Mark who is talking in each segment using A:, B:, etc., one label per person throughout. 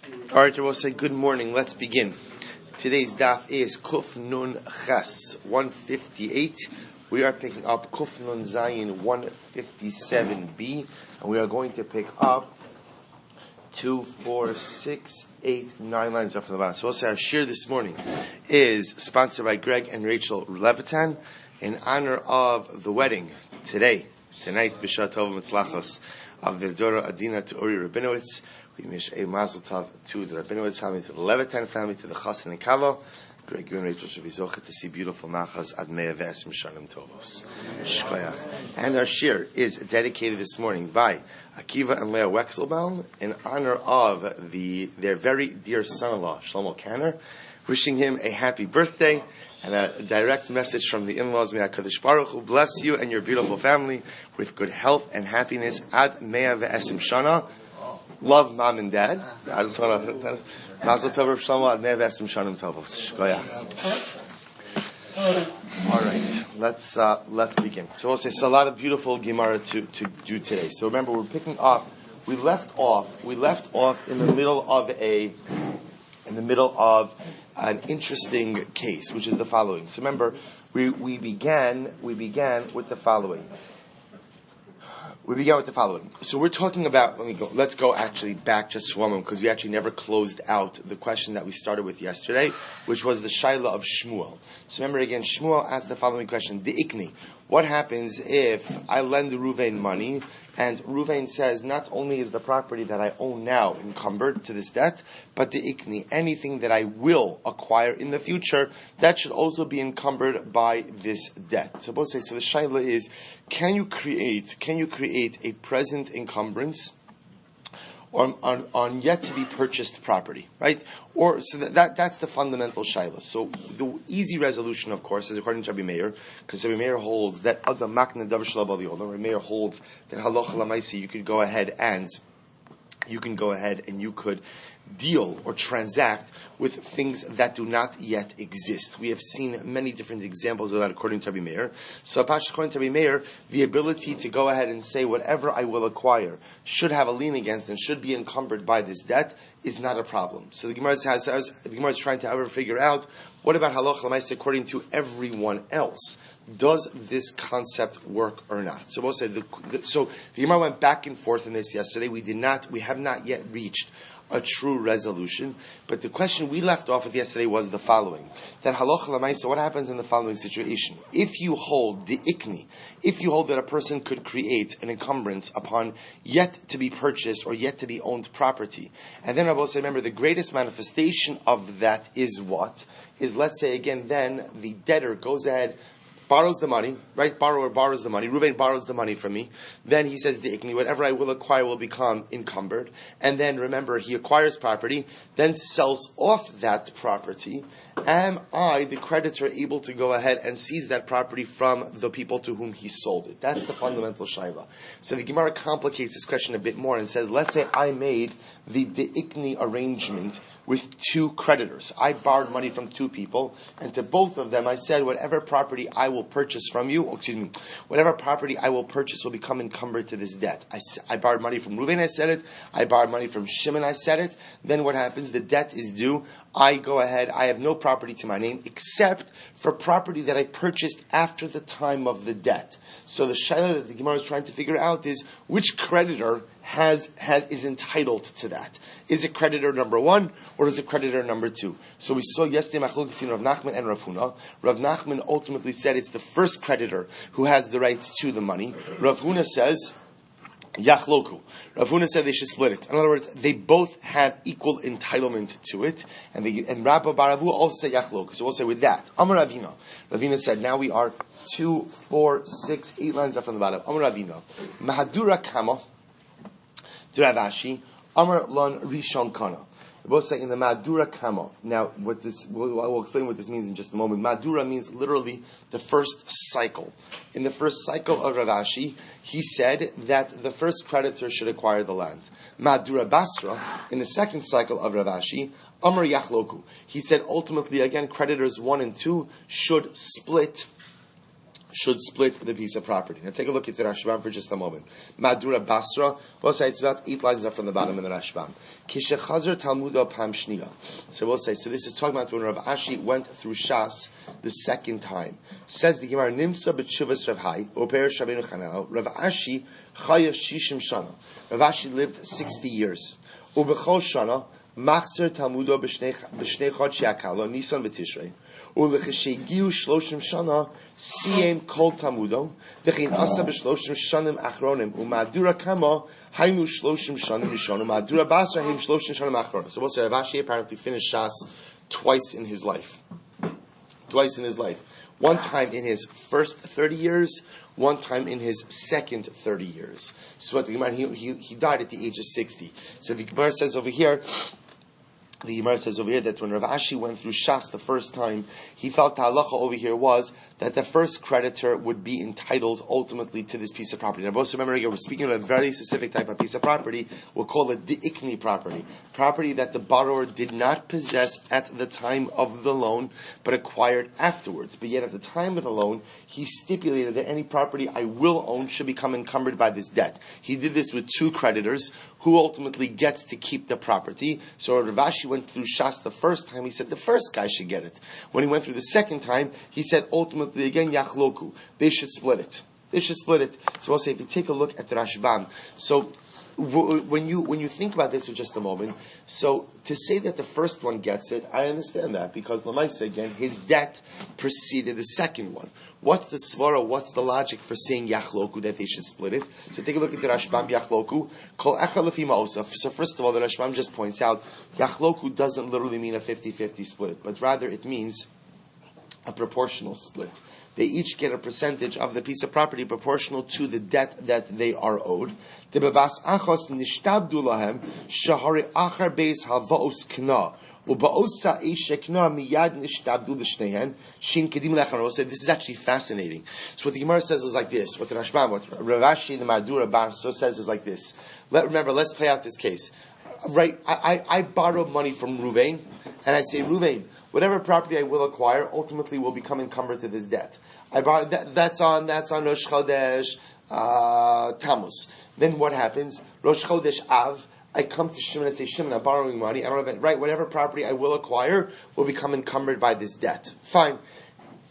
A: All right, we'll say good morning. Let's begin. Today's daf is Kuf Nun Ches 158. We are picking up Kuf Nun Zayin 157b, and we are going to pick up 2, 4, 6, 8, 9 lines up from the bottom. So we'll say our shir this morning is sponsored by Greg and Rachel Levitan in honor of the wedding tonight, B'Shah Tov Mitzlachos, of the Dora Adina to Uri Rabinowitz. We wish a mazel tov to the Rabinowitz family, to the Levitan family, to the Chassan and Kalo. Greg, you and Rachel should be zocheh to see beautiful machas ad mea ve'esim shanim tovos. Shkoyach. And our shir is dedicated this morning by Akiva and Leah Wexelbaum in honor of their very dear son-in-law, Shlomo Kanner, wishing him a happy birthday and a direct message from the in-laws. May HaKadosh Baruch Hu bless you and your beautiful family with good health and happiness ad mea ve'esim shana. Love mom and dad. I just want to mazel tov Rav Shlomo ad mea ve'esim shanim tovos. Shkoyach. All right, let's begin. So we'll say it's a lot of beautiful Gemara to do today. So remember, we're picking up. We left off in the middle of an interesting case, which is the following. So remember, we began with the following. So we're talking about, let's go actually back just one moment, because we actually never closed out the question that we started with yesterday, which was the Shaila of Shmuel. So remember again, Shmuel asked the following question, De'ikni, what happens if I lend Ruvain money, and Ruvain says, not only is the property that I own now encumbered to this debt, but De'ikni, anything that I will acquire in the future, that should also be encumbered by this debt. So both say, so the Shaila is, can you create a present encumbrance on yet to be purchased property, right? Or so that's the fundamental shaila. So the easy resolution, of course, is according to Rabbi Meir, because Rabbi Meir holds that Adam Makna Davar Shalav Rabbi Meir holds that Halacha Lamaisi, you could go ahead and you could deal or transact with things that do not yet exist. We have seen many different examples of that according to Rabbi Meir. So according to Rabbi Meir, the ability to go ahead and say whatever I will acquire should have a lien against and should be encumbered by this debt is not a problem. So the Gemara is trying to ever figure out, what about halacha l'maaseh according to everyone else? Does this concept work or not? So we'll say the Gemara went back and forth in this yesterday. We have not yet reached a true resolution. But the question we left off with yesterday was the following: that halacha l'maaseh, what happens in the following situation? If you hold that a person could create an encumbrance upon yet to be purchased or yet to be owned property, and then Rabbi say, remember, the greatest manifestation of that is what? Is, let's say again, then the debtor goes ahead, borrows the money, right? Borrower borrows the money. Reuven borrows the money from me. Then he says, whatever I will acquire will become encumbered. And then, remember, he acquires property, then sells off that property. Am I, the creditor, able to go ahead and seize that property from the people to whom he sold it? That's the fundamental shaila. So the Gemara complicates this question a bit more and says, let's say I made the de'ikni arrangement with two creditors. I borrowed money from two people, and to both of them I said, whatever property I will purchase from you, whatever property I will purchase will become encumbered to this debt. I borrowed money from Reuven, I said it. I borrowed money from Shimon, I said it. Then what happens? The debt is due. I go ahead, I have no property to my name except for property that I purchased after the time of the debt. So the shaila that the Gemara is trying to figure out is, which creditor is entitled to that? Is it creditor number one or is it creditor number two? So we saw yesterday Machlokes Rav Nachman and Rav Huna. Rav Nachman ultimately said it's the first creditor who has the rights to the money. Rav Huna says Yachloku. Rav Huna said they should split it. In other words, they both have equal entitlement to it. And Rabba Baravu also said Yachloku. So we'll say with that, Amar Ravina. Ravina said, now we are 2, 4, 6, 8 lines up from the bottom. Amar Ravina. Mahadura Kama. Dravashi, Amar Lon Rishon Kana. We're both saying in the Madura Kama. Now, I will explain what this means in just a moment. Madura means literally the first cycle. In the first cycle of Ravashi, he said that the first creditor should acquire the land. Madura Basra, in the second cycle of Ravashi, Amar Yachloku. He said ultimately, again, creditors 1 and 2 should split should split the piece of property. Now take a look at the Rashbam for just a moment. Madura Basra, we'll say it's about 8 lines up from the bottom in the Rashbam. Kishechazar Talmudo Pam Shniya. So we'll say, so this is talking about when Rav Ashi went through Shas the second time. Says the Gemara, Nimsa b'tshuvas Rav Hai, Oper Shabbeinu Chanel, Rav Ashi Chaya Shishim Shana. Rav Ashi lived 60 years. Ubechol Shana, Machzer Talmudo b'shnei chodshi akalo, Nisan v'Tishrei. Ulecheshegiu shloshim shana siem kol tamudo v'chein asa b'shloshim shanim achronim u'madura kama hainu shloshim shanim rishon u'madura basra haim shloshim shanim achronim. So we'll say Rav Ashi apparently finished Shas twice in his life. One time in his first 30 years, one time in his second 30 years. So what the Gemara, he died at the age of 60. So the Gemara says over here, that when Rav Ashi went through Shas the first time, he felt the halacha over here was that the first creditor would be entitled ultimately to this piece of property. Now, both remember again, we're speaking of a very specific type of piece of property. We'll call it di'ikni property that the borrower did not possess at the time of the loan, but acquired afterwards. But yet, at the time of the loan, he stipulated that any property I will own should become encumbered by this debt. He did this with 2 creditors, who ultimately gets to keep the property. So Rav Ashi went through Shas the first time, he said the first guy should get it. When he went through the second time, he said ultimately again, Yachloku. They should split it. So I'll say, if you take a look at the Rashbam, so when you think about this for just a moment, so to say that the first one gets it, I understand that, because Lamaisa again, his debt preceded the second one. What's the svara? What's the logic for saying Yachloku, that they should split it? So take a look at the Rashbam Yachloku. Kol echad lefi ma'osav. So first of all, the Rashbam just points out, Yachloku doesn't literally mean a 50-50 split, but rather it means a proportional split. They each get a percentage of the piece of property proportional to the debt that they are owed. Tebebas achos nishtabdu lahem shahari achar beis havaos kna. This is actually fascinating. So what the Gemara says is like this. What the Rashbam, what Rav Ashi, the Madura Basra says is like this. Let's play out this case. Right, I borrow money from Ruvain, and I say, Ruvain, whatever property I will acquire ultimately will become encumbered to this debt. I borrow that's on Rosh Chodesh Tammuz. Then what happens? Rosh Chodesh Av. I come to Shimon and say, Shimon, I'm borrowing money. I don't have it. Right, whatever property I will acquire will become encumbered by this debt. Fine.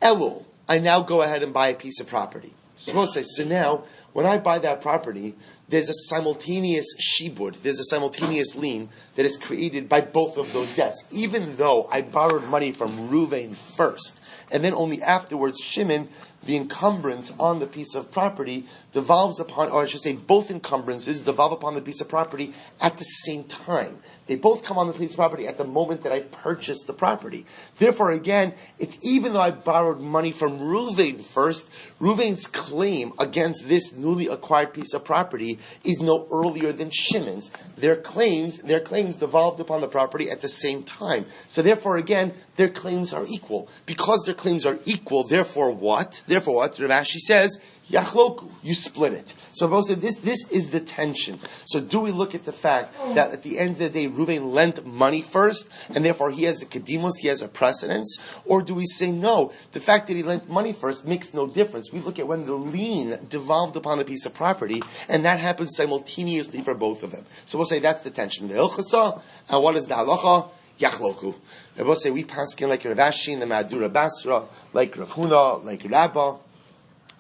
A: Elul, I now go ahead and buy a piece of property. So now, when I buy that property, there's a simultaneous shibud, there's a simultaneous lien that is created by both of those debts. Even though I borrowed money from Ruvain first, and then only afterwards Shimon, the encumbrance on the piece of property devolves upon, or I should say both encumbrances devolve upon the piece of property at the same time. They both come on the piece of property at the moment that I purchased the property. Therefore, again, it's even though I borrowed money from Ruvain first, Ruvain's claim against this newly acquired piece of property is no earlier than Shimon's. Their claims devolved upon the property at the same time. So therefore, again, their claims are equal. Because their claims are equal, therefore what? Rav Ashi says, Yachloku, you split it. So this is the tension. So do we look at the fact that at the end of the day, Ruvain lent money first, and therefore he has a kedimos, he has a precedence? Or do we say no, the fact that he lent money first makes no difference. We look at when the lien devolved upon the piece of property, and that happens simultaneously for both of them. So we'll say that's the tension. The Ilchasa, and what is the halacha? Yachloku. And we'll say we paskin like Rav Ashi in the Madura Basra, like Rav Huna, like Rabbah.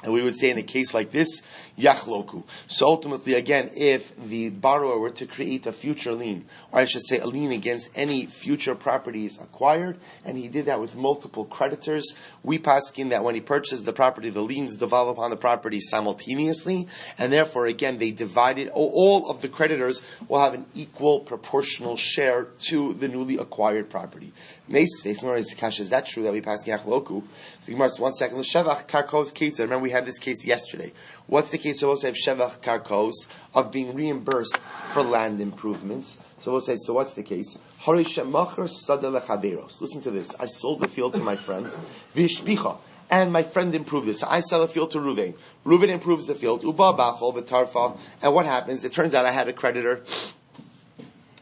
A: And we would say in a case like this, Yachloku. So ultimately, again, if the borrower were to create a future lien, or I should say a lien against any future properties acquired, and he did that with multiple creditors, we paskin that when he purchased the property, the liens devolve upon the property simultaneously, and therefore, again, they divided, all of the creditors will have an equal proportional share to the newly acquired property. Is that true that we pass Yachloku? So, 1 second. Shevach Karkos Keita. Remember, we had this case yesterday. What's the case? So we'll say Shevach Karkos of being reimbursed for land improvements. So we'll say, so what's the case? Listen to this. I sold the field to my friend. Vishpicha. And my friend improved this. So I sell a field to Ruvain. Ruvain improves the field. Uba bachol v'tarfa. And what happens? It turns out I had a creditor.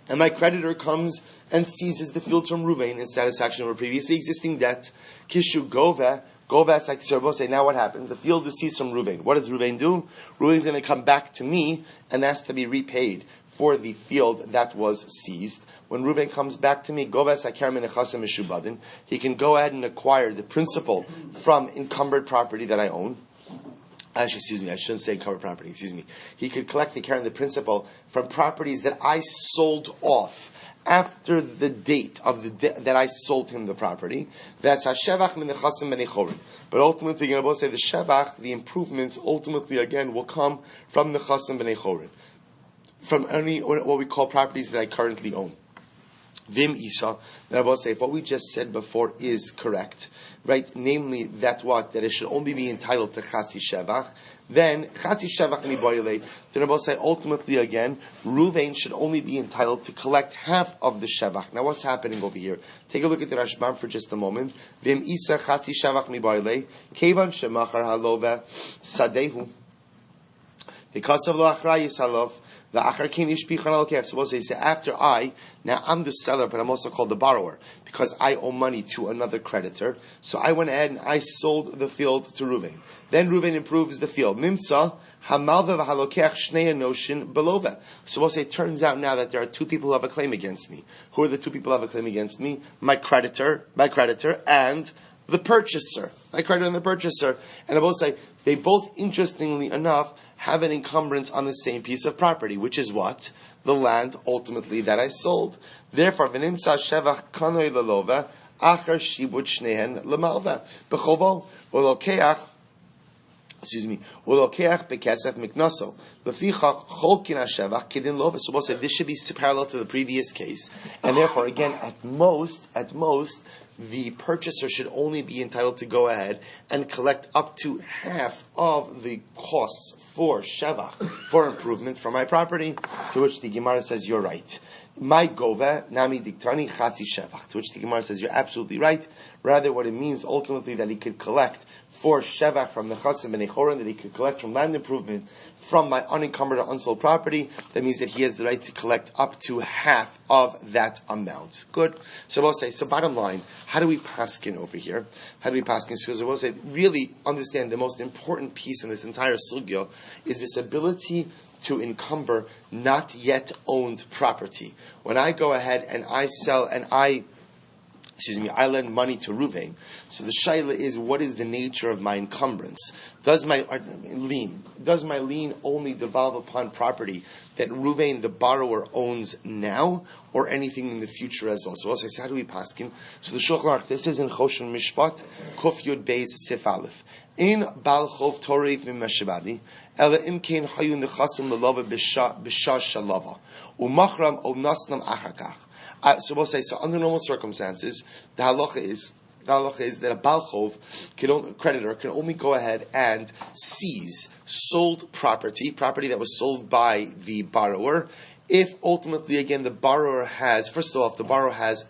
A: And my creditor comes and seizes the field from Ruvain in satisfaction of a previously existing debt. Kishu gova Go back like say now what happens? The field is seized from Reuven. What does Reuven do? Reuven's going to come back to me and ask to be repaid for the field that was seized. When Reuven comes back to me, he can go ahead and acquire the principal from encumbered property that I own. Actually, I shouldn't say encumbered property, He could collect the care and the principal from properties that I sold off after the date of that I sold him the property. That's hashevach min nechasim b'nei chorin. But ultimately, you're going to say the shevach, the improvements, ultimately again will come from nechasim b'nei chorin, from any what we call properties that I currently own. Vim Isha, that I will say, if what we just said before is correct, right? Namely, that it should only be entitled to Chatzi Shevach, then Chatzi Shevach Niboyle, then I will say, ultimately again, Reuven should only be entitled to collect half of the Shevach. Now what's happening over here? Take a look at the Rashbam for just a moment. Vim Isa Chatzi Shevach Niboyle, Kevan Shemachar Halova Sadehu, because of Lo Achrayis Halov, so we'll say, after now I'm the seller, but I'm also called the borrower, because I owe money to another creditor. So I went ahead and I sold the field to Reuven. Then Reuven improves the field. Nimsa, hamalva v'halokech shnei anoshin belova. So we'll say, it turns out now that there are two people who have a claim against me. Who are the two people who have a claim against me? My creditor, and the purchaser. My creditor and the purchaser. And I will say, they both, interestingly enough, have an encumbrance on the same piece of property, which is what? The land, ultimately, that I sold. Therefore, v'nimtza shevach kanoi lelova, achar shibud shnehen lemalva. B'chovo, ulokeach bekesef miknoso. Lefichach cholkin hashevach kidin lova. So we'll say this should be parallel to the previous case. And therefore, again, at most, the purchaser should only be entitled to go ahead and collect up to half of the costs for shevach, for improvement from my property, to which the Gemara says, you're right. My gova, nami diktani chatzi shevach, to which the Gemara says, you're absolutely right. Rather, what it means ultimately that he could collect for shevach from the chasim and echoron, that he could collect from land improvement from my unencumbered or unsold property. That means that he has the right to collect up to half of that amount. Good. So we'll say, so bottom line, how do we paskin over here? Because we'll say, really understand the most important piece in this entire sugya is this ability to encumber not yet owned property. When I go ahead and I sell and I lend money to Reuven. So the shaila is, what is the nature of my encumbrance? Does my lien only devolve upon property that Reuven, the borrower, owns now, or anything in the future as well? So also, how do we paskin? So the Shulchan Aruch, this is in Choshen Mishpat, Kuf Yud Beis Sif Aleph. In Bal Chov Torev Mimashivadi, Ela Imkein Hayun Nechasim Lelova B'Shah Shalava, Umachram O Nasnam Achakach. So we'll say, so under normal circumstances, the halacha is that a balchov, creditor, can only go ahead and seize sold property that was sold by the borrower, if ultimately, again, the borrower has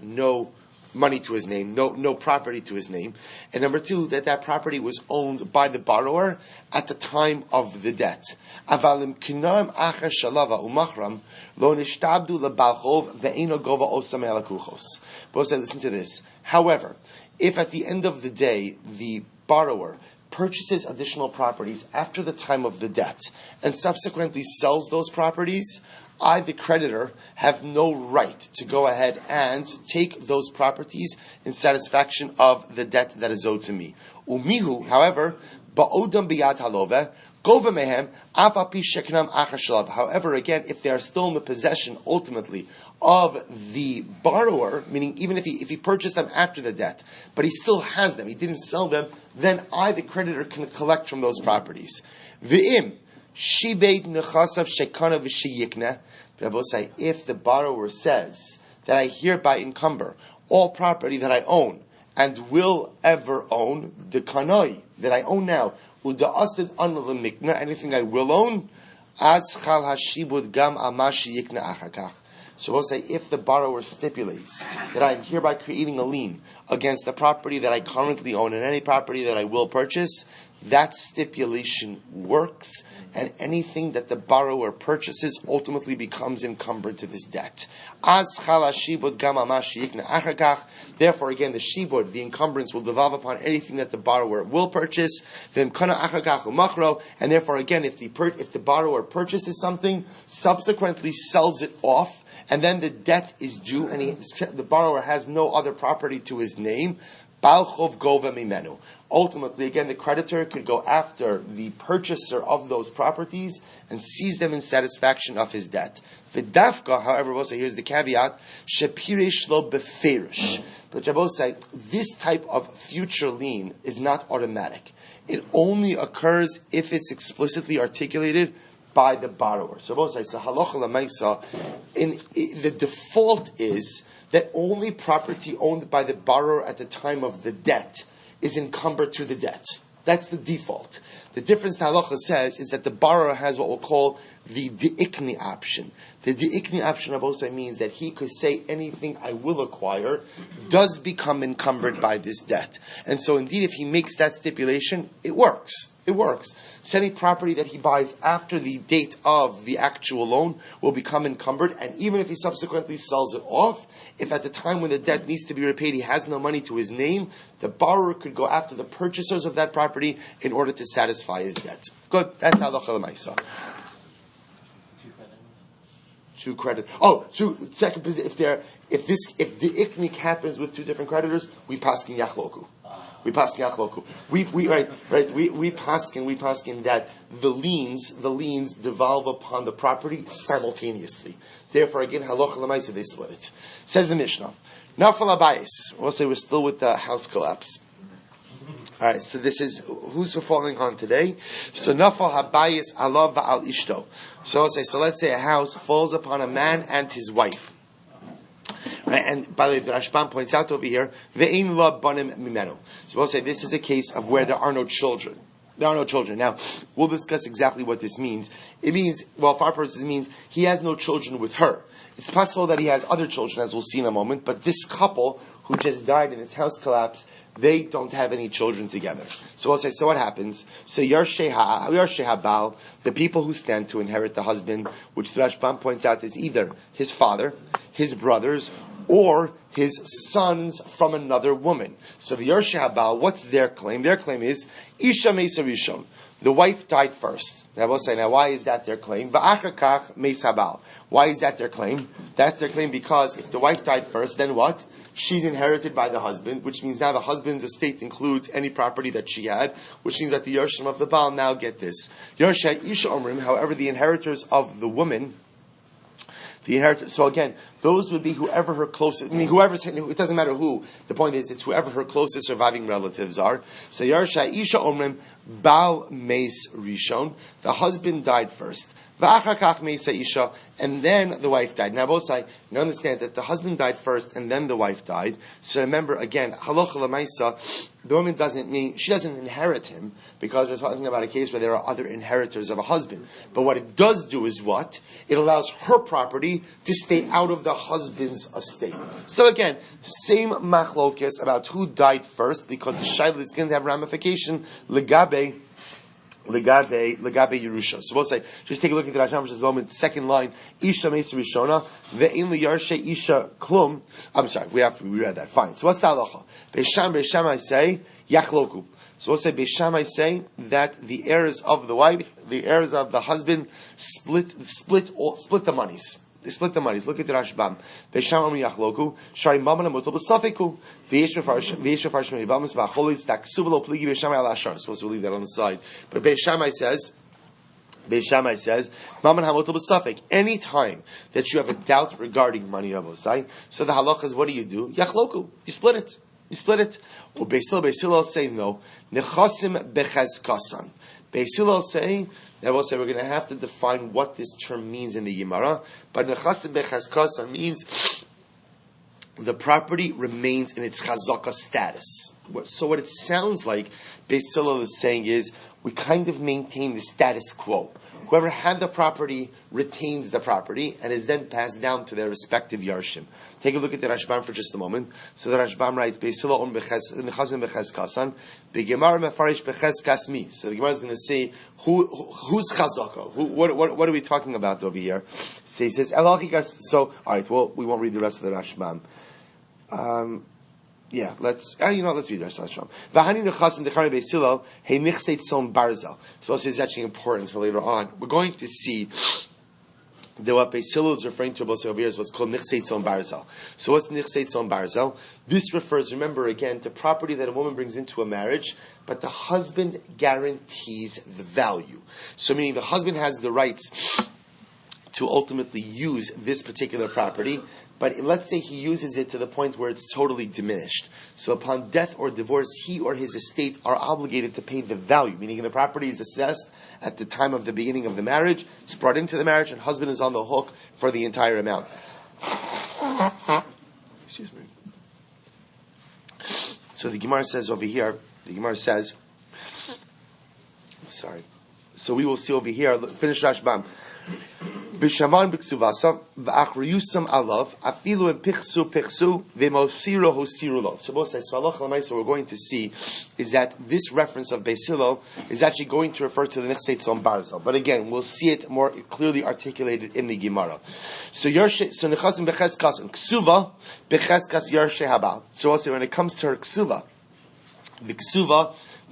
A: no money to his name, no property to his name, and number two, that property was owned by the borrower at the time of the debt. Avalim kinam achar shalava umachram lo nishtabdu lebalchov ve'eno gova osam elakuchos. But listen to this. However, if at the end of the day the borrower purchases additional properties after the time of the debt and subsequently sells those properties, I, the creditor, have no right to go ahead and take those properties in satisfaction of the debt that is owed to me. Umihu, however, ba'odam biyad halove, gova mehem, afapi sheknam achashalav. However, again, if they are still in the possession, ultimately, of the borrower, meaning even if he purchased them after the debt, but he still has them, he didn't sell them, then I, the creditor, can collect from those properties. V'im, shibeit nechasav shekana v'sheyikna. But I will say, if the borrower says that I hereby encumber all property that I own and will ever own, the kanoi that I own now, uda asid anul mikna, anything I will own, as chal hashibud gam amashi yikna achakach. So we'll say if the borrower stipulates that I'm hereby creating a lien against the property that I currently own and any property that I will purchase, that stipulation works, and anything that the borrower purchases ultimately becomes encumbered to this debt. Therefore, again, the shibud, the encumbrance, will devolve upon anything that the borrower will purchase. And therefore, again, if the borrower purchases something, subsequently sells it off, and then the debt is due, and the borrower has no other property to his name, ultimately, again, the creditor could go after the purchaser of those properties and seize them in satisfaction of his debt. V'dafka, however, we'll say, here's the caveat, shepirish lo beferish. But Rabbi say, this type of future lien is not automatic. It only occurs if it's explicitly articulated by the borrower. So Rabbi say, so halacha l'maisa, the default is that only property owned by the borrower at the time of the debt is encumbered to the debt. That's the default. The difference the halacha says is that the borrower has what we'll call the de'ikni option. The de'ikni option of Osai means that he could say anything I will acquire does become encumbered by this debt. And so indeed if he makes that stipulation, it works. It works. So any property that he buys after the date of the actual loan will become encumbered, and even if he subsequently sells it off, if at the time when the debt needs to be repaid he has no money to his name, the borrower could go after the purchasers of that property in order to satisfy his debt. Good. That's halacha l'maisa. Two credit. Second position. If the iknik happens with two different creditors, we paskin yachloku. We paskin yachloku. We paskin that the liens devolve upon the property simultaneously. Therefore, again, halacha l'maisa, they split it. Says the Mishnah. Nafal abayis. We'll say we're still with the house collapse. All right, so this is who's falling on today. So nafal habayis alav va'al ishto. So let's say a house falls upon a man and his wife. Right, and by the way, the Rashbam points out over here, ve'in la banim mimenu. So we'll say this is a case of where there are no children. There are no children. Now, we'll discuss exactly what this means. It means, well, for our purposes, it means he has no children with her. It's possible that he has other children, as we'll see in a moment, but this couple who just died in his house collapse, they don't have any children together. So we'll say, so what happens? So Yarshei Habal, the people who stand to inherit the husband, which the Rashbam points out is either his father, his brothers, or his sons from another woman. So the Yarshei Habal, what's their claim? Their claim is Isha Meisa Rishon. The wife died first. Now we'll say, now why is that their claim? Va'achakach Meisa Habal. Why is that their claim? That's their claim because if the wife died first, then what? She's inherited by the husband, which means now the husband's estate includes any property that she had, which means that the Yarshim of the Baal now get this. Yarshei Isha Omrim, however, the inheritors of the woman, so again, those would be whoever her closest, it doesn't matter who, the point is, it's whoever her closest surviving relatives are. So Yarshei Isha Omrim, Baal Meis Rishon, the husband died first. And then the wife died. Now, both sides, you understand that the husband died first and then the wife died. So remember, again, halacha l'maisa, the woman she doesn't inherit him because we're talking about a case where there are other inheritors of a husband. But what it does do is what? It allows her property to stay out of the husband's estate. So again, same machlokes about who died first because the shayla is going to have ramification legabe Yerusha. So we'll say, just take a look at the Rasham versus moment, second line, Isha Meisa Rishona, ve'in liyarshe Isha Klum. I'm sorry, we read that. Fine. So what's the halacha? Beishamai say, Yachloku. So we'll say, Beishamai say that the heirs of the wife, the heirs of the husband, split the monies. They split the monies. Look at the Rashbam. Beisham Amri Yachloku. Shari Mamana Motel B'Safeku. V'yesh Mefarshim Yibamas V'Acholis Taksuv Lo Pligi Beishamai Al Ashar. Supposed to leave that on the side. But Beishamai says, Maman HaMotel B'Safek. Any time that you have a doubt regarding money, Rabosai, so the halacha is, what do? Yachloku. You split it. Or Beisil say no. Nechasim Bechazkasan. Beis Hillel say that we'll say we're going to have to define what this term means in the Gemara, but nechasim bechazkasa means the property remains in its chazaka status. So what it sounds like Beis Hillel is saying is we kind of maintain the status quo. Whoever had the property retains the property and is then passed down to their respective yarshim. Take a look at the Rashbam for just a moment. So the Rashbam writes, Beisila on Nechazim Beches Kasan, Begemar Mefarish Beches Kasmi. So the Gemara is going to say, who's Chazaka? What are we talking about over here? So he says, so, alright, well, we won't read the rest of the Rashbam. Let's read the rest of the Rashbam. V'hani Nechasim Dechari Beisila, Hey Nichseit Son Barzel. So this is actually important for later on. We're going to see that what Beis Hillel is referring to over here is what's called Nichseit Son Barzel. So what's Nichseit Son Barzel? This refers, remember again, to property that a woman brings into a marriage, but the husband guarantees the value. So meaning the husband has the rights to ultimately use this particular property, but let's say he uses it to the point where it's totally diminished. So upon death or divorce, he or his estate are obligated to pay the value, meaning the property is assessed at the time of the beginning of the marriage, it's brought into the marriage, and husband is on the hook for the entire amount. Excuse me. So the Gemara says over here, so we will see over here, finish Rashbam. B'shaman b'ksuvasa v'achriyusam alav afilu and pichsu v'mosiro hosiru lo. So both say, so Allah we're going to see is that this reference of Beis Hillel is actually going to refer to the Nichseit Son Barzel. But again, we'll see it more clearly articulated in the Gemara. So nechasim b'cheskas and ksuva b'cheskas yarshe habal. So we'll say when it comes to her ksuva, the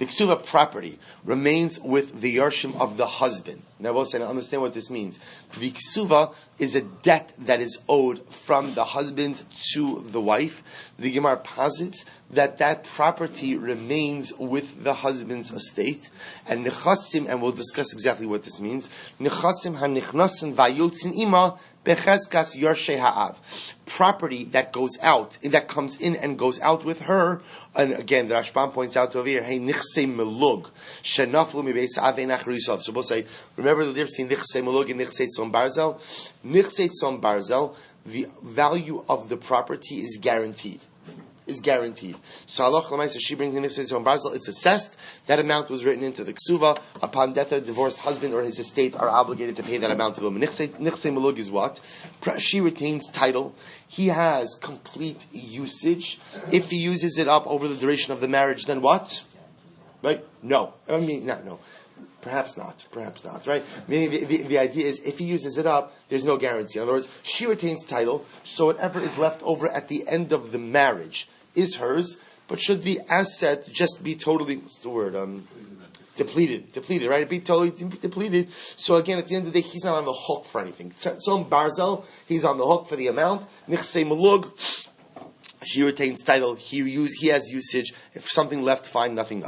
A: ksuva property remains with the yarshim of the husband. Now, we'll say, understand what this means. The ksuva is a debt that is owed from the husband to the wife. The Gemara posits that property remains with the husband's estate. And nechasim, and we'll discuss exactly what this means. Nechasim hanichnasin vayotzin ima becheskas yarshe ha'av. Property that goes out, that comes in and goes out with her. And again, the Rashbam points out over here, hey, nichse melug, shenaflu mibeis avein achrisav. So we'll say, remember the difference between nichse melug and nichse tzon barzel? Nichse tzon barzel, the value of the property is guaranteed. So Allah Chalamaysa, she brings the Nichseit Tzon Barzel, it's assessed, that amount was written into the Ksuva, upon death of divorced husband or his estate are obligated to pay that amount to them. Nichsei Melug is what? She retains title, he has complete usage. If he uses it up over the duration of the marriage, then what? Right? No. Perhaps not, right? Meaning the idea is, if he uses it up, there's no guarantee. In other words, she retains title, so whatever is left over at the end of the marriage is hers, but should the asset just be totally, what's the word, depleted, right? Be totally depleted. So again, at the end of the day, he's not on the hook for anything. Tzon Barzel, he's on the hook for the amount. Nichsei Melug, she retains title, he has usage. If something left, fine, nothing.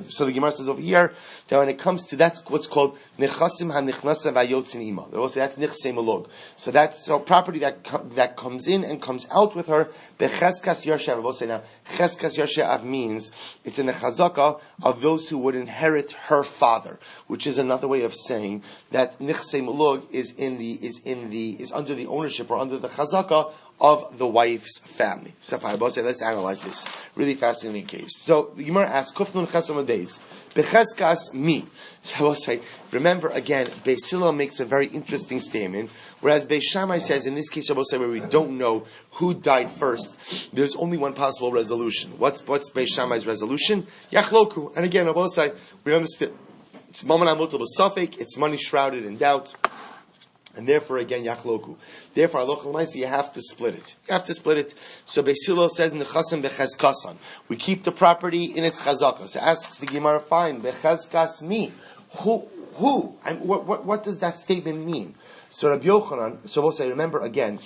A: So the Gemara says over here that when it comes to, that's what's called nechasim hanichnasa vayotzin ima. They will say that's nichsei melug. So that's property that comes in and comes out with her. Becheskas yarshev. We'll say now cheskas yarshev means it's in the chazaka of those who would inherit her father, which is another way of saying that nichsei melug is under the ownership or under the chazaka of the wife's family. So let's analyze this. Really fascinating case. So the Gemara asks, Kufnun chesam days. Becheskas mi. So I will say, remember again, Beis Hillel makes a very interesting statement, whereas Beis Shammai says, in this case I will say where we don't know who died first, there's only one possible resolution. What's Beis Shammai's resolution? Yachloku. And again I will say, we understand, it's maman multiple suffix, it's money shrouded in doubt. And therefore, again, yachloku. Therefore, you have to split it. So Beis Hillel says in the chasim bechezkasan, we keep the property in its chazaka. So asks the Gemara, fine, bechezkas mi. Who? And what does that statement mean? So Rabbi Yochanan, so we'll say, remember again,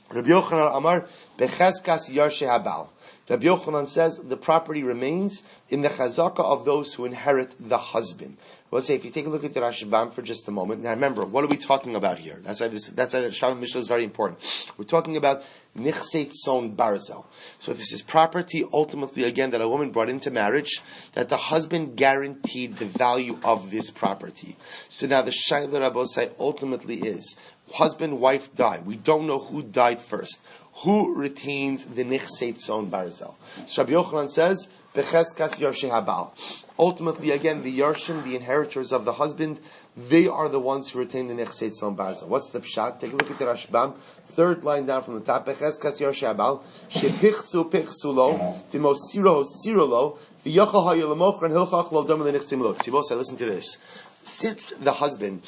A: Rabbi Yochanan Amar, bechezkas yarshe habal. Rabbi Yochanan says the property remains in the chazaka of those who inherit the husband. We'll say, if you take a look at the Rashbam for just a moment, now remember, what are we talking about here? That's why the Shabbat Mishnah is very important. We're talking about Nichseit Tzon Barzel. So this is property, ultimately, again, that a woman brought into marriage, that the husband guaranteed the value of this property. So now the Shaila Rabbosai ultimately is, husband, wife die. We don't know who died first. Who retains the Nichseit Tzon Barzel? So Rabbi Yochanan says, becheskas yarshei habal. Ultimately, again, the yarshim, the inheritors of the husband, they are the ones who retain the nechsei tzon barzel. What's the pshat? Take a look at the Rashbam. Third line down from the top. Becheskas yarshei habal. Shepichsu pichsu lo. V'mosiro hosiro lo. V'yochal hayu lemochran hilchach lo dam l'nechsei lo. Sibos, listen to this. Since the husband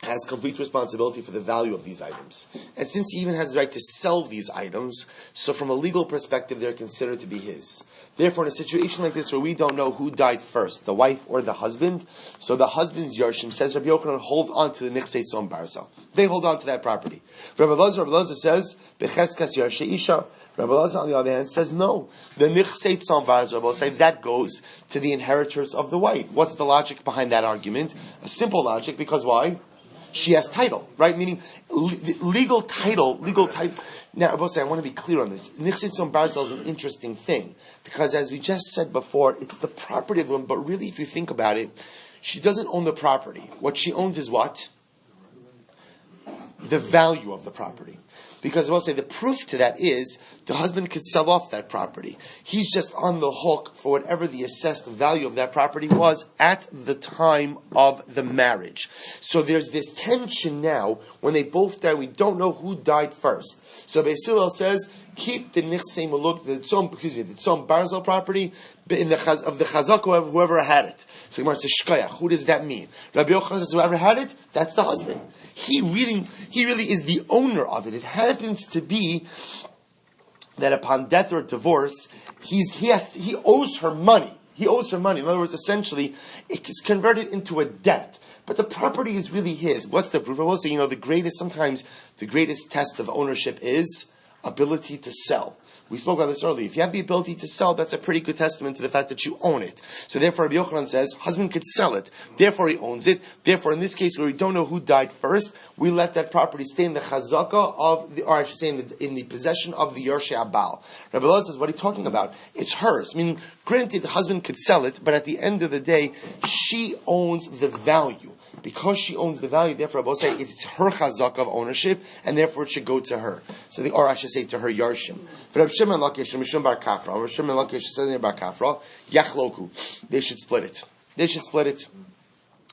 A: has complete responsibility for the value of these items, and since he even has the right to sell these items, so from a legal perspective, they're considered to be his. Therefore, in a situation like this where we don't know who died first, the wife or the husband, so the husband's yarshim, says Rabbi Yochanan, hold on to the nechsei tzon barzel. They hold on to that property. Rabbi Elazar says, becheskas yarshei isha. Rabbi Elazar, on the other hand, says no. The nechsei tzon barzel, Rabbi say that goes to the inheritors of the wife. What's the logic behind that argument? A simple logic, because why? She has title, right? Meaning legal title. Now, I will say, I want to be clear on this. Nechsei tzon barzel is an interesting thing, because as we just said before, it's the property of the woman, but really, if you think about it, she doesn't own the property. What she owns is what? The value of the property. Because I will say, the proof to that is, the husband could sell off that property. He's just on the hook for whatever the assessed value of that property was at the time of the marriage. So there's this tension now, when they both die, we don't know who died first. So Beis Hillel says, keep the nechsei maluk, the tzon barzel property of the chazak, whoever had it. So Gemara says, shkoyach. Who does that mean? Rabbi Yochanan says, whoever had it, that's the husband. He really is the owner of it. It happens to be that upon death or divorce, he owes her money. He owes her money. In other words, essentially, it is converted into a debt. But the property is really his. What's the proof? I will say, sometimes the greatest test of ownership is ability to sell. We spoke about this earlier. If you have the ability to sell, that's a pretty good testament to the fact that you own it. So therefore, Rabbi Yochanan says, husband could sell it. Therefore, he owns it. Therefore, in this case, where we don't know who died first, we let that property stay in the chazaka in the possession of the Yarshei Abal. Rabbi Elazar says, what are you talking about? It's hers. Meaning, granted, the husband could sell it, but at the end of the day, she owns the value. Because she owns the value, therefore, I will say it's her chazak of ownership, and therefore it should go to her. Or I should say to her yarshim. But Rav Shimon Lakish, Mishum Bar Kafra, Rav Shimon Lakish says in Bar Kafra, Yachloku. They should split it.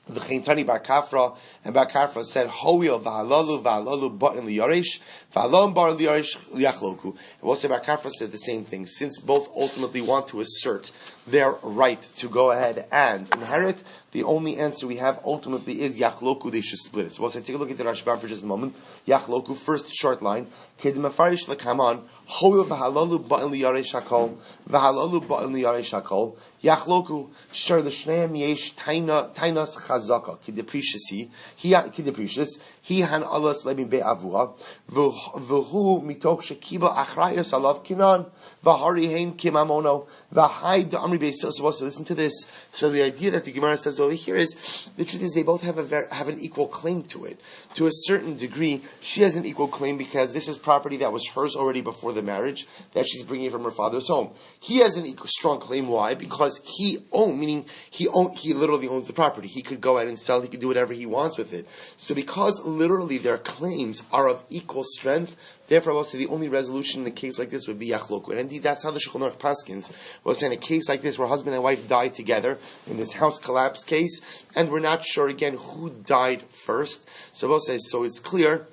A: The Chintani Bar Kafra and Bar Kafra said, Hoil va'alalu ba'in liyaresh, va'alam bar liyaresh liachloku. And we'll say Bar Kafra said the same thing. Since both ultimately want to assert their right to go ahead and inherit, the only answer we have ultimately is Yachloku, they should split it. So we'll say, take a look at the Rashbam for just a moment. Yachloku, first short line. Kedmafarish lekaman, Hoil v'halalu ba'in liyaresh hakol, v'halalu ba'in liyaresh hakol. Yachloku, shar l'shneim yesh tainas chazaka, kideprecious he han alas lebin be'avua, v'hu mitoch shekiba achrayas alav kinan, v'hari hein kimamono, v'hai da'amri be'sil. So listen to this. So the idea that the Gemara says over here is, the truth is they both have an equal claim to it. To a certain degree, she has an equal claim because this is property that was hers already before the marriage, that she's bringing from her father's home. He has an strong claim. Why? Because he literally owns the property. He could go out and sell, he could do whatever he wants with it. So because literally their claims are of equal strength, therefore I will say the only resolution in a case like this would be Yachloku. And indeed that's how the Shulchan Aruch paskins. We'll say in a case like this where husband and wife died together, in this house collapse case, and we're not sure again who died first. So we'll say, so it's clear,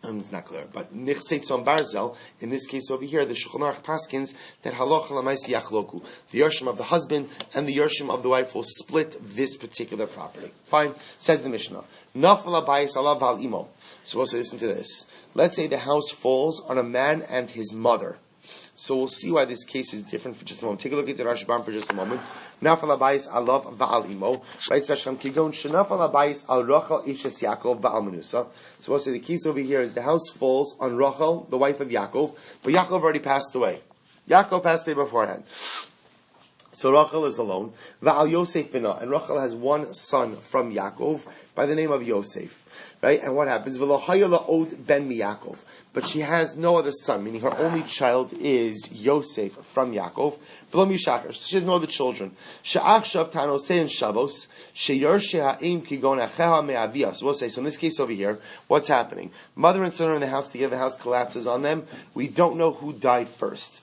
A: it's not clear, but nechsei tzon barzel, in this case over here, the Shulchan Aruch paskins that halacha l'maisi Yachloku. The yarshim of the husband and the yarshim of the wife will split this particular property. Fine. Says the Mishnah. Nafal abayis alav al imo. So we'll say, listen to this. Let's say the house falls on a man and his mother. So we'll see why this case is different for just a moment. Take a look at the Rashbam for just a moment. Nafal abayis alav va'al imo. Right, Rashbam kigon shenafal abayis al Rachel ishes Yaakov va'al menusa. So we'll say the case over here is the house falls on Rachel, the wife of Yaakov, but Yaakov already passed away. Yaakov passed away beforehand. So Rachel is alone. Va'al Yosef bina, and Rachel has one son from Yaakov by the name of Yosef. Right? And what happens? V'lohayala od ben Yaakov. But she has no other son, meaning her only child is Yosef from Yaakov. V'lo mishachar. She has no other children. She'achshav tanosei in Shabbos. She'yarsheh ha'im kigon acheha me'aviyah. So we'll say, so in this case over here, what's happening? Mother and son are in the house together, the house collapses on them. We don't know who died first.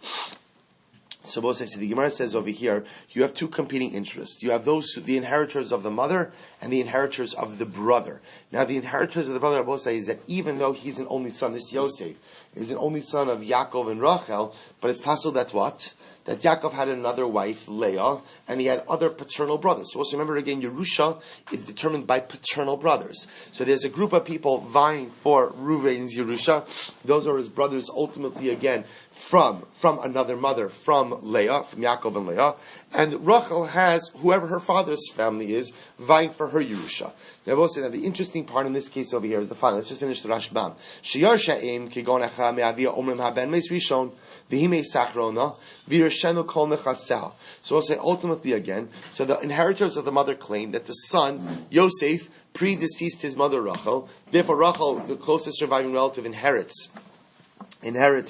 A: So the Gemara says over here, you have two competing interests. You have the inheritors of the mother and the inheritors of the brother. Now the inheritors of the brother, is that even though he's an only son, this Yosef is an only son of Yaakov and Rachel, but it's possible that what? That Yaakov had another wife, Leah, and he had other paternal brothers. So also remember again, Yerusha is determined by paternal brothers. So there's a group of people vying for Reuven's Yerusha. Those are his brothers ultimately again from another mother, from Leah, from Yaakov and Leah. And Rachel has whoever her father's family is vying for her Yerusha. Now the interesting part in this case over here is the following. Let's just finish the Rashbam. Sheyar Sha'im kigon echa me'avia omrim haben meis rishon. So we'll say ultimately again, so the inheritors of the mother claim that the son, Yosef, predeceased his mother Rachel. Therefore Rachel, the closest surviving relative, inherits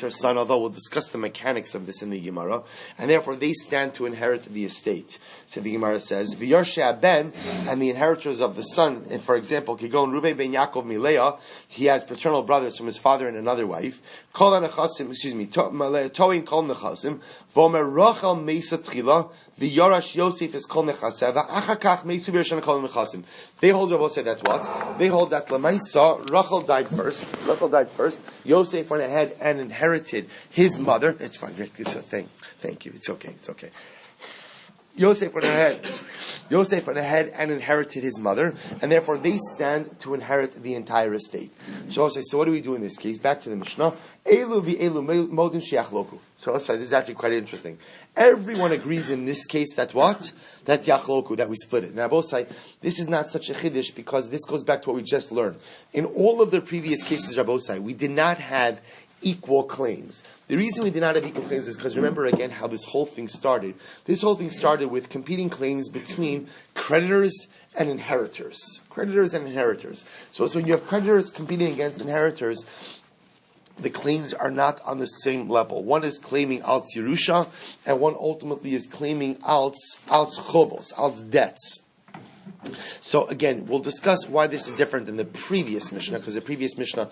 A: her son, although we'll discuss the mechanics of this in the Gemara, and therefore they stand to inherit the estate. So the Gemara says, V'yarsha ben, and the inheritors of the son, and for example, Kigon Reuven ben Yaakov Mileah, he has paternal brothers from his father and another wife. Kol nechasim, toin kol nechasim, v'omer Rachel meisa tchila, v'yarash Yosef is kol nechasev, v'achakach meisu v'yarshana kol nechasim. They hold, Rabbi say that's what? They hold that Lamaisa, Rachel died first, Yosef went ahead and inherited his mother. It's fine, it's a thing. Thank you, it's okay. Yosef went ahead and inherited his mother, and therefore they stand to inherit the entire estate. So I'll say, so what do we do in this case? Back to the Mishnah. Elu v'elu modin shiachloku. So let's say, this is actually quite interesting. Everyone agrees in this case that what? That yachloku, that we split it. Now I will say, this is not such a chiddush because this goes back to what we just learned. In all of the previous cases, Rabbosai, we did not have equal claims. The reason we did not have equal claims is because remember again how this whole thing started. This whole thing started with competing claims between creditors and inheritors. So when you have creditors competing against inheritors, the claims are not on the same level. One is claiming Alts Yerusha, and one ultimately is claiming Alts Chovos, Alts debts. So again, we'll discuss why this is different than the previous Mishnah, because the previous Mishnah,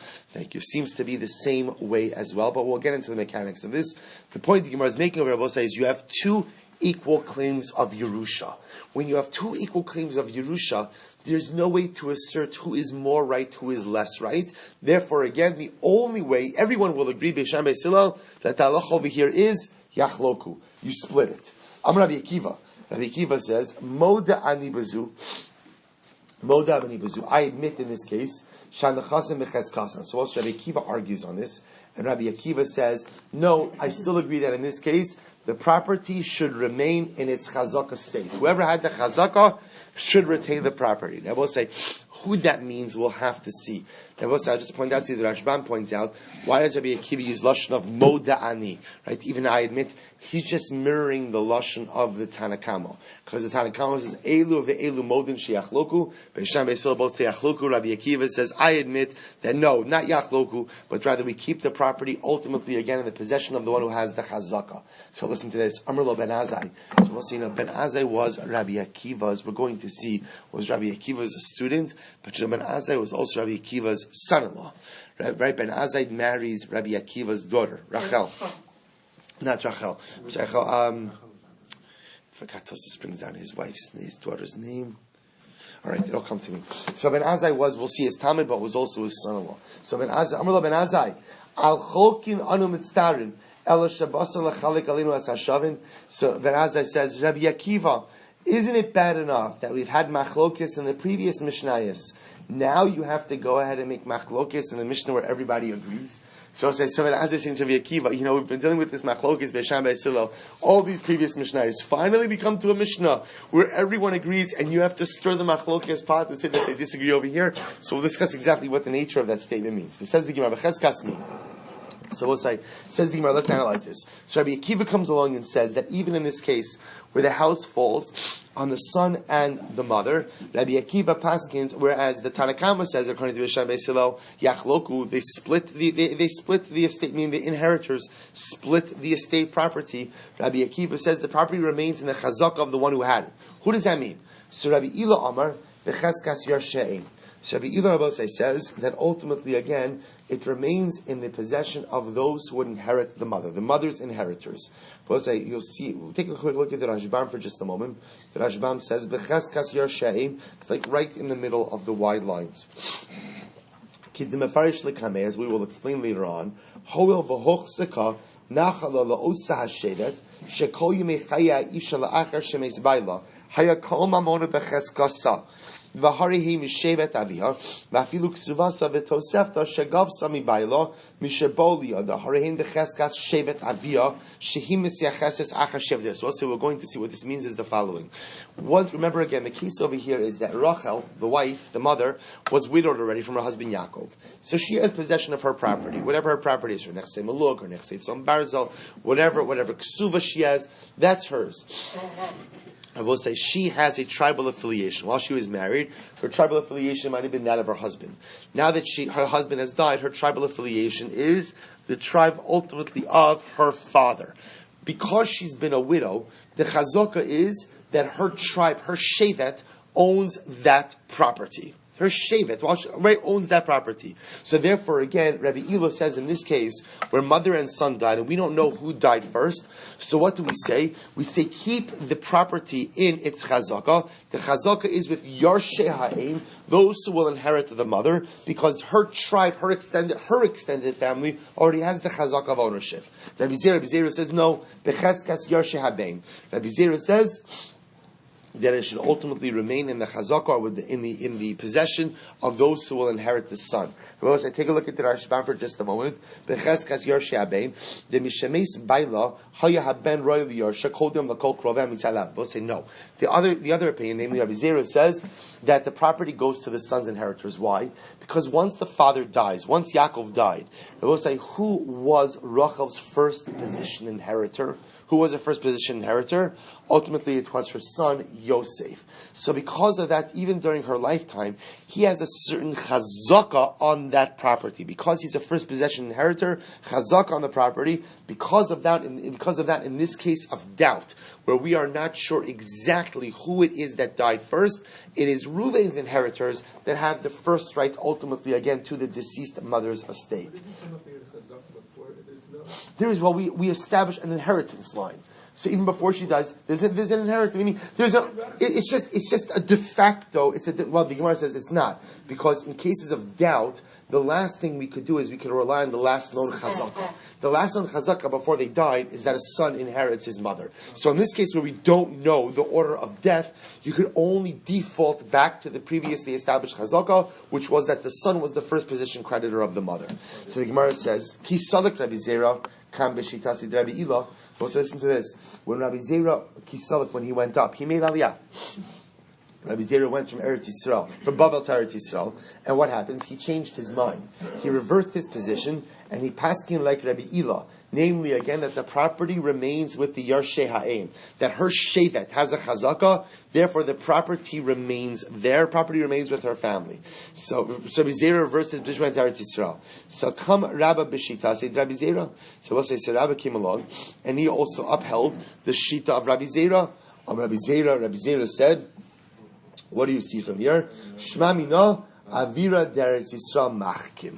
A: seems to be the same way as well, but we'll get into the mechanics of this. The point the Gemara is making over Rabbi is you have two equal claims of Yerusha. When you have two equal claims of Yerusha, there's no way to assert who is more right, who is less right. Therefore, again, the only way, everyone will agree, Beisham Beisilal, that the halach over here is Yachloku. You split it. Amar Rabbi Akiva. Rabbi Akiva says, Moda ani bazu. I admit in this case, Shanachasim mecheskasan. So also Rabbi Akiva argues on this, and Rabbi Akiva says, no, I still agree that in this case, the property should remain in its chazaka state. Whoever had the chazaka should retain the property. Now we'll say, who that means we'll have to see. Now we'll say, I'll just point out to you, the Rashbam points out, why does Rabbi Akiva use lashon of moda ani? Right? Even I admit, he's just mirroring the lashon of the Tanakama. Because the Tanakama says, Elu ve'elu modin she'yachloku, Beisham Beisil both say yachloku. Rabbi Akiva says, I admit that no, not yachloku, but rather we keep the property ultimately again in the possession of the one who has the chazaka. So listen to this, Amr lo ben Azai. So we'll see, Ben Azai was Rabbi Akiva's, we're going to see, was Rabbi Akiva's student, but Ben Azai was also Rabbi Akiva's son-in-law. Right? Ben Azai marries Rabbi Akiva's daughter, Rachel. Not Rachel. I forgot Tosfos brings down his daughter's name. All right, it'll come to me. So Ben Azai was, we'll see his Talmud, but was also his son-in-law. So Ben Azai, Amar lo Ben Azai, Al Cholkin Anu Mitztarin, El Shabbos Lechalik Alinu As Hashavin. So Ben Azai says, Rabbi Akiva, isn't it bad enough that we've had machlokis in the previous Mishnayos? Now you have to go ahead and make machlokis in the Mishnah where everybody agrees. So Ben Azai saying to Rabbi Akiva, we've been dealing with this machlokis Beisham Beisilo. All these previous Mishnayos. Finally we come to a Mishnah where everyone agrees and you have to stir the machlokis pot and say that they disagree over here. So we'll discuss exactly what the nature of that statement means. It says the Gemara, so we'll say, says the Gemara, let's analyze this. So Rabbi Akiva comes along and says that even in this case, where the house falls on the son and the mother, Rabbi Akiva paskins, whereas the Tanakama says, according to Beisham Beisilo, Yachloku, they split the estate, meaning the inheritors split the estate property. Rabbi Akiva says the property remains in the chazak of the one who had it. Who does that mean? So Rabbi Ila Amar, Becheskas Yarshe'im. So Rabbi Ila Rabosai says that ultimately again, it remains in the possession of those who would inherit the mother, the mother's inheritors. But say, you'll see, take a quick look at the Rashbam for just a moment. The Rashbam says, B'cheskas Yarsheim, it's like right in the middle of the wide lines. As we will explain later on, Hoel v'hochseka nachala la'osa hashevet shekol yemei chaya isha la'achar shemes baila haya kol mamona b'cheskasa v'harihi mishevet avia v'afilu ksuvasa v'tosefta shegavsa mi baila mishabolia the harihin b'cheskas shevet avia shehim misyacheses achar shevet. So we're going to see what this means is the following. Remember again, the case over here is that Rachel, the wife, the mother, was widowed already from her husband Yaakov. So she has possession of her property, whatever her property is, her nechsei maluk, her nechsei tzom barzel, whatever ksuva she has, that's hers. I will say she has a tribal affiliation. While she was married, her tribal affiliation might have been that of her husband. Now that her husband has died, her tribal affiliation is the tribe ultimately of her father. Because she's been a widow, the chazaka is that her tribe, her shevet, owns that property. Her shevet, owns that property. So therefore, again, Rabbi Elo says in this case, where mother and son died, and we don't know who died first, so what do we say? We say keep the property in its chazaka. The chazaka is with Yarshei Ha'im, those who will inherit the mother, because her tribe, her extended family, already has the chazaka of ownership. Rabbi Zera says, no, Becheskas Yarshei Ha'bein. Rabbi Zera says that it should ultimately remain in the chazaka, or in the possession of those who will inherit the son. I take a look at the Rashbam for just a moment. Becheskas Yarshei Ha'bein, the mishemes baila haya haben royal yarsha kodem lakol krovem mitzalav. We'll say no. The other opinion, namely Rabbi Zera, says that the property goes to the son's inheritors. Why? Because once the father dies, once Yaakov died, we'll say who was Rachel's first position inheritor? Who was the first position inheritor? Ultimately, it was her son, Yosef. So because of that, even during her lifetime, he has a certain chazaka on that property. Because he's a first possession inheritor, chazaka on the property, because of that, in this case of doubt, where we are not sure exactly who it is that died first, it is Reuven's inheritors that have the first right, ultimately, again, to the deceased mother's estate. We establish an inheritance line. So even before she dies, there's an inheritance. I mean, it's just a de facto. The Gemara says it's not, because in cases of doubt, the last thing we could do is we could rely on the last known chazaka. The last known chazaka before they died is that a son inherits his mother. So in this case where we don't know the order of death, you could only default back to the previously established chazaka, which was that the son was the first position creditor of the mother. So the Gemara says, Ki sadak Rabbi Zera, kam b'shitasi Rabbi Ela. So listen to this. When Rabbi Zera, Ki sadak, when he went up, he made aliyah. Rabbi Zera went from Bava to Eretz Yisrael, and what happens? He changed his mind. He reversed his position, and he paskin like Rabbi Ela, namely again that the property remains with the Yarshei Ha'im, that her shevet has a chazaka, therefore the property remains with her family. So Rabbi Zera reversed his position to Eretz Yisrael. So come Rabba b'shita, said Rabbi Zera. So we'll say, so Rabba came along, and he also upheld the shita of Rabbi Zera. Rabbi Zera said, what do you see from here? Shma mina avira deretz Yisrael machkim.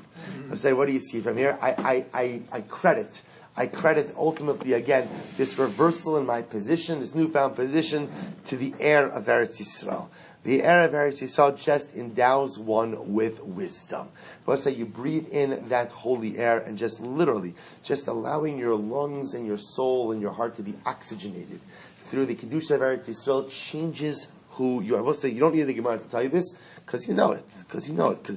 A: I say, what do you see from here? I credit ultimately again this reversal in my position, this newfound position, to the heir of Eretz Yisrael. The heir of Eretz Yisrael just endows one with wisdom. Let's say you breathe in that holy air and just literally, just allowing your lungs and your soul and your heart to be oxygenated through the Kedusha of Eretz Yisrael changes who you are. I will say you don't need the Gemara to tell you this, because you know it. Because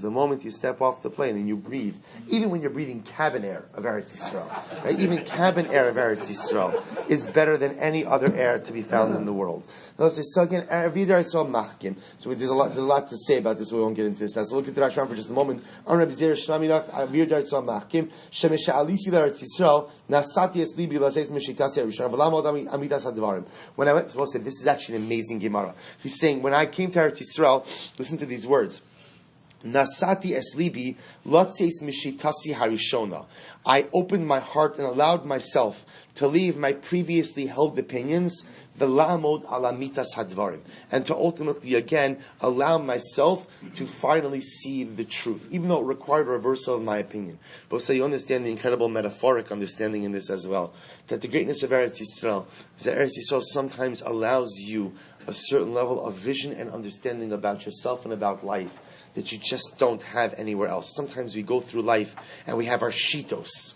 A: the moment you step off the plane and you breathe, even when you're breathing cabin air of Eretz Yisrael, right? Even cabin air of Eretz Yisrael is better than any other air to be found in the world. Now let's say, so again, Avida Yisrael Machkim. So there's a lot to say about this, we won't get into this now. So look at the Rashbam for just a moment. Rabbi Zera Shnaminach Avida Yisrael Machkim Shemesha Alisi Eretz Yisrael Nasati Es Libi Lazes Meshitasi Yerushalayim V'Lam Amidas Hadvarim. When I went, so we'll say this is actually an amazing Gemara. He's saying, when I came to Eretz Yisrael, listen to these words. Nasati es libi lotzeis mishitasi harishona. I opened my heart and allowed myself to leave my previously held opinions, v'la'amod ala mitas hadvarim, and to ultimately again allow myself to finally see the truth, even though it required a reversal of my opinion. But so you understand the incredible metaphoric understanding in this as well, that the greatness of Eretz Yisrael is that Eretz Yisrael sometimes allows you a certain level of vision and understanding about yourself and about life that you just don't have anywhere else. Sometimes we go through life and we have our shitos.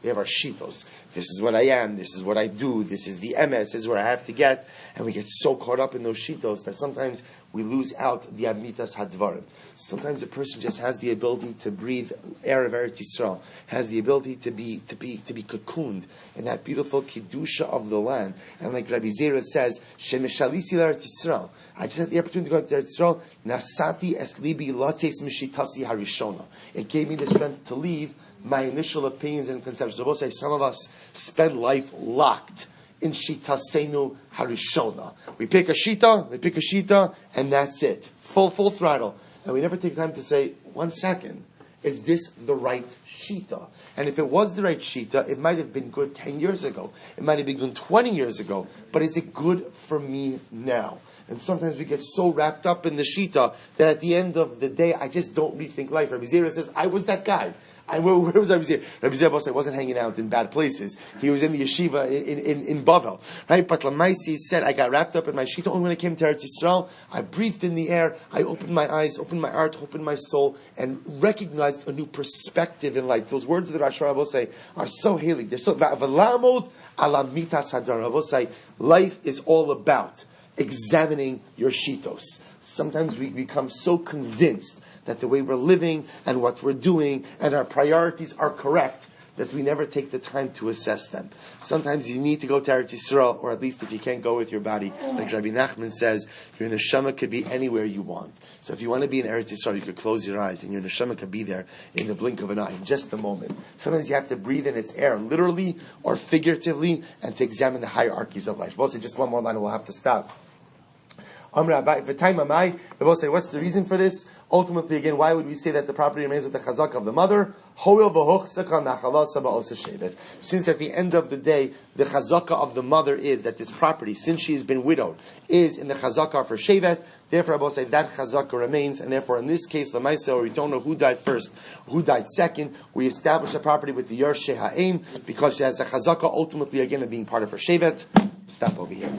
A: This is what I am, this is what I do, this is the MS, this is what I have to get. And we get so caught up in those shitos that sometimes we lose out the amitas hadvarim. Sometimes a person just has the ability to breathe air of Eretz Yisrael, has the ability to be cocooned in that beautiful kedusha of the land. And like Rabbi Zera says, Shemeshalisi Eretz Yisrael. I just had the opportunity to go to Eretz Yisrael. Nasati es libi lates mishitasi harishona. It gave me the strength to leave my initial opinions and conceptions. I will say some of us spend life locked in shitasenu harishona. We pick a shita, and that's it. Full throttle. And we never take time to say, 1 second, is this the right shita? And if it was the right shita, it might have been good 10 years ago. It might have been good 20 years ago. But is it good for me now? And sometimes we get so wrapped up in the shita that at the end of the day, I just don't rethink life. Rabbi Zera says, I was that guy. Where was Rabbi Zera? Rabbi Zera wasn't hanging out in bad places. He was in the yeshiva in Bava. Right? But Lamaisi said, I got wrapped up in my shita. Only when I came to Eretz Yisrael, I breathed in the air, I opened my eyes, opened my heart, opened my soul, and recognized a new perspective in life. Those words that Rashi will say are so healing. They're so v'lamod ala mitas hadar. I will say, life is all about examining your shitos. Sometimes we become so convinced that the way we're living and what we're doing and our priorities are correct that we never take the time to assess them. Sometimes you need to go to Eretz Yisrael, or at least if you can't go with your body, like Rabbi Nachman says, your neshama could be anywhere you want. So if you want to be in Eretz Yisrael, you could close your eyes and your neshama could be there in the blink of an eye, in just a moment. Sometimes you have to breathe in its air, literally or figuratively, and to examine the hierarchies of life. We'll say just one more line and we'll have to stop. We'll say, what's the reason for this? Ultimately, again, why would we say that the property remains with the chazaka of the mother? Since at the end of the day, the chazaka of the mother is that this property, since she has been widowed, is in the chazaka for shevet. Therefore, I will say that chazaka remains, and therefore, in this case, lamaisa, or we don't know who died first, who died second, we establish the property with the yarshei ha'im because she has a chazaka ultimately again of being part of her shevet. Stop over here.